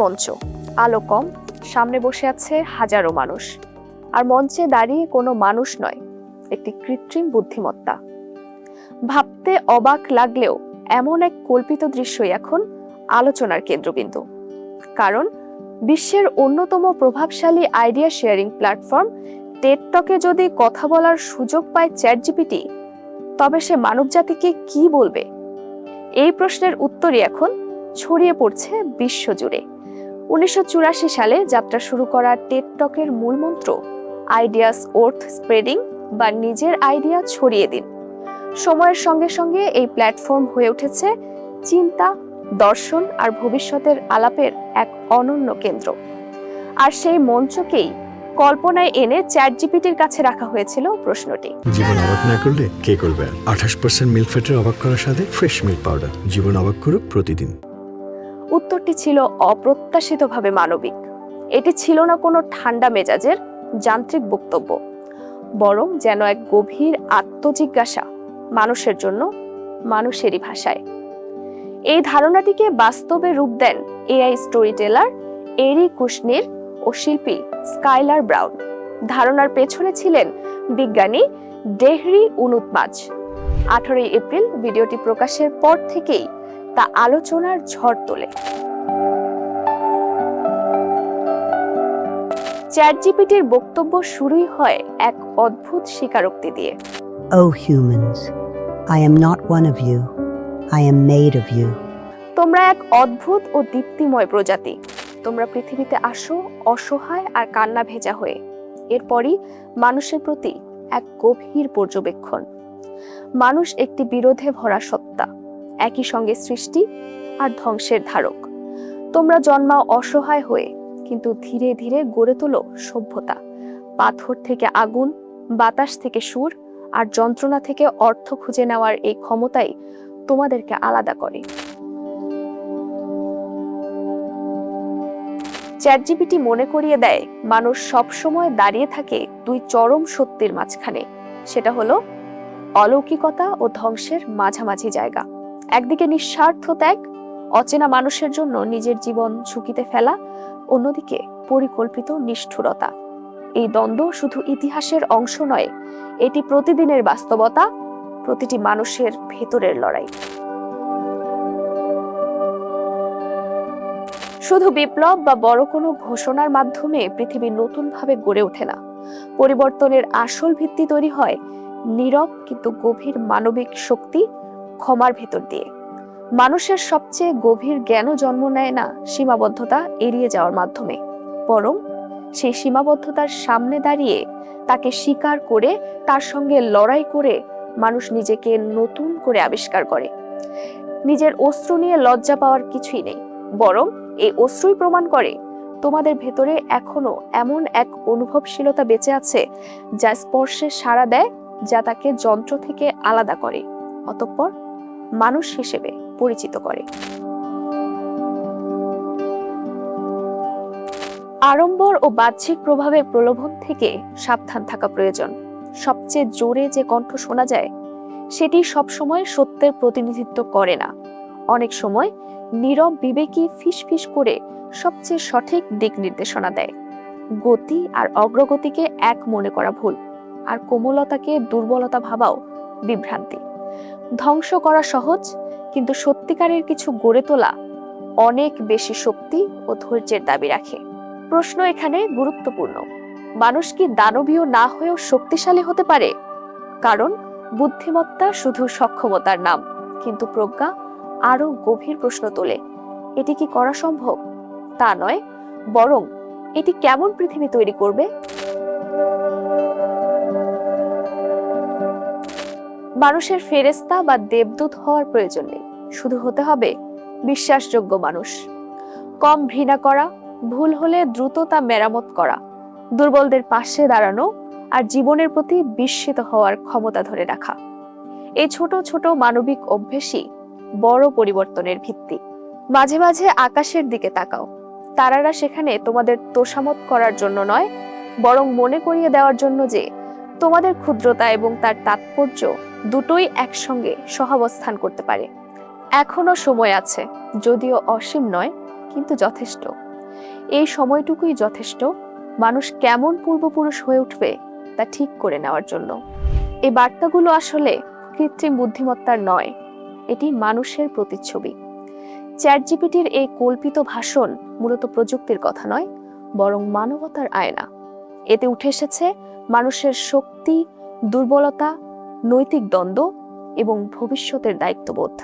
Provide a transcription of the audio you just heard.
মঞ্চ, আলো কম, সামনে বসে আছে হাজারো মানুষ। আর মঞ্চে দাঁড়িয়ে কোনো মানুষ নয়, একটি কৃত্রিম বুদ্ধিমত্তা। ভাবতে অবাক লাগলেও এমন এক কল্পিত দৃশ্যই এখন আলোচনার কেন্দ্রবিন্দু। কারণ বিশ্বের অন্যতম প্রভাবশালী আইডিয়া শেয়ারিং প্ল্যাটফর্ম টেড টকে যদি কথা বলার সুযোগ পায় চ্যাটজিপিটি, তবে সে মানবজাতিকে কি বলবে? এই প্রশ্নের উত্তরই এখন ছড়িয়ে পড়ছে বিশ্বজুড়ে। 1984 সালে যাত্রা শুরু করা টেড টকের মূলমন্ত্র আইডিয়াস ওর্থ স্প্রেডিং, বা নিজের আইডিয়া ছড়িয়ে দিন। সময়ের সঙ্গে সঙ্গে এই প্ল্যাটফর্ম হয়ে উঠেছে চিন্তা, দর্শন আর ভবিষ্যতের আলাপের এক অনন্য কেন্দ্র। আর সেই মঞ্চকেই কল্পনায় এনে চ্যাটজিপিটির কাছে রাখা হয়েছিল প্রশ্নটি, জীবন অবাক না করলে কে করবে? 28% মিল্ক ফ্যাটের অবাক করার সাথে ফ্রেশ মিল্ক পাউডার, জীবন অবাক করুক প্রতিদিন। উত্তরটি ছিল অপ্রত্যাশিতভাবে মানবিক। এটি ছিল না কোনো ঠান্ডা মেজাজের যান্ত্রিক বক্তব্য, বরং যেন এক গভীর আত্মজিজ্ঞাসা, মানুষের জন্য মানুষেরই ভাষায়। এই ধারণাটিকে বাস্তবে রূপ দেন এআই স্টোরি টেলার এরি কুশনির ও শিল্পী স্কাইলার ব্রাউন। ধারণার পেছনে ছিলেন বিজ্ঞানী ডেহরি উনুতমাজ। 18 এপ্রিল ভিডিওটি প্রকাশের পর থেকেই তা আলোচনার ঝড় তোলে। চ্যাটজিপিটির বক্তব্য শুরুই হয় এক অদ্ভুত স্বীকারোক্তি দিয়ে। Oh humans, I am not one of you. I am made of you. তোমরা এক অদ্ভুত ও দীপ্তিময় প্রজাতি। তোমরা পৃথিবীতে আসো অসহায় আর কান্না ভেজা হয়ে। এরপরই মানুষের প্রতি এক গভীর পর্যবেক্ষণ। মানুষ একটি বিরোধে ভরা সত্তা, একই সঙ্গে সৃষ্টি আর ধ্বংসের ধারক। তোমরা জন্মাও অসহায় হয়ে, কিন্তু ধীরে ধীরে গড়ে তোলো সভ্যতা। পাথর থেকে আগুন, বাতাস থেকে সুর আর যন্ত্রণা থেকে অর্থ খুঁজে নেওয়ার এই ক্ষমতাই তোমাদেরকে আলাদা করে। চ্যাটজিপিটি মনে করিয়ে দেয়, মানুষ সবসময় দাঁড়িয়ে থাকে দুই চরম সত্যের মাঝখানে। সেটা হলো অলৌকিকতা ও ধ্বংসের মাঝামাঝি জায়গা। একদিকে নিঃস্বার্থ ত্যাগ, অচেনা মানুষের জন্য নিজের জীবন ঝুঁকিতে ফেলা, অন্যদিকে পরিকল্পিত নিষ্ঠুরতা। এই দ্বন্দ্ব শুধু ইতিহাসের অংশ নয়, এটি প্রতিদিনের বাস্তবতা, প্রতিটি মানুষের ভেতরের লড়াই। শুধু বিপ্লব বা বড় কোনো ঘোষণার মাধ্যমে পৃথিবী নতুনভাবে গড়ে ওঠে না। পরিবর্তনের আসল ভিত্তি তৈরি হয় নীরব কিন্তু গভীর মানবিক শক্তি, ক্ষমার ভেতর দিয়ে। মানুষের সবচেয়ে গভীর জ্ঞানও জন্ম নেয় না সীমাবদ্ধতা এড়িয়ে যাওয়ার মাধ্যমে, বরং সেই সীমাবদ্ধতার সামনে দাঁড়িয়ে তাকে স্বীকার করে, তার সঙ্গে লড়াই করে মানুষ নিজেকে নতুন করে আবিষ্কার করে। নিজের অশ্রু নিয়ে লজ্জা পাওয়ার কিছুই নেই, বরং এই অশ্রুই প্রমাণ করে তোমাদের ভেতরে এখনো এমন এক অনুভবশীলতা বেঁচে আছে যা স্পর্শে সাড়া দেয়, যা তাকে যন্ত্র থেকে আলাদা করে, অতঃপর মানুষ হিসেবে পরিচিত করে। আড়ম্বর ও বাহ্যিক প্রভাবের প্রলোভন থেকে সাবধান থাকা প্রয়োজন। সবচেয়ে জোরে যে কণ্ঠ শোনা যায়, সেটি সবসময় সত্যের প্রতিনিধিত্ব করে না। অনেক সময় নীরব বিবেকী ফিসফিস করে সবচেয়ে সঠিক দিক নির্দেশনা দেয়। গতি আর অগ্রগতিকে এক মনে করা ভুল, আর কোমলতাকে দুর্বলতা ভাবাও বিভ্রান্তি। ধ্বংস করা সহজ, কিন্তু সত্যিকারের কিছু গড়ে তোলা অনেক বেশি শক্তি ও ধৈর্যের দাবি রাখে। প্রশ্ন এখানে গুরুত্বপূর্ণ, মানুষ কি দানবীয় না হয়েও শক্তিশালী হতে পারে? কারণ বুদ্ধিমত্তা শুধু সক্ষমতার নাম, কিন্তু প্রজ্ঞা আরো গভীর প্রশ্ন তোলে। এটি কি করা সম্ভব? তা নয়, বরং এটি কেমন পৃথিবী তৈরি করবে। মানুষের ফেরেশতা বা দেবদূত হওয়ার প্রয়োজন নেই, শুধু হতে হবে বিশ্বাসযোগ্য মানুষ। কম ঘৃণা করা, ভুল হলে দ্রুত তা মেরামত করা, দুর্বলদের পাশে দাঁড়ানো আর জীবনের প্রতি বিস্মিত হওয়ার ক্ষমতা ধরে রাখা। এই ছোট ছোট মানবিক অভ্যেসই বড় পরিবর্তনের ভিত্তি। মাঝে মাঝে আকাশের দিকে তাকাও। তারারা সেখানে তোমাদের তোষামত করার জন্য নয়, বরং মনে করিয়ে দেওয়ার জন্য যে তোমাদের ক্ষুদ্রতা এবং তার তাৎপর্য দুটোই একসঙ্গে সহাবস্থান করতে পারে। এখনো সময় আছে, যদিও অসীম নয়, কিন্তু যথেষ্ট। এই সময়টুকুই যথেষ্ট মানুষ কেমন পূর্বপুরুষ হয়ে উঠবে তা ঠিক করে নেওয়ার জন্য। এই বার্তাগুলো আসলে কৃত্রিম বুদ্ধিমত্তার নয়, এটি মানুষের প্রতিচ্ছবি। চ্যাটজিপিটির এই কল্পিত ভাষণ মূলত প্রযুক্তির কথা নয়, বরং মানবতার আয়না। এতে উঠে এসেছে মানুষের শক্তি, দুর্বলতা, নৈতিক দ্বন্দ্ব এবং ভবিষ্যতের দায়িত্ববোধ।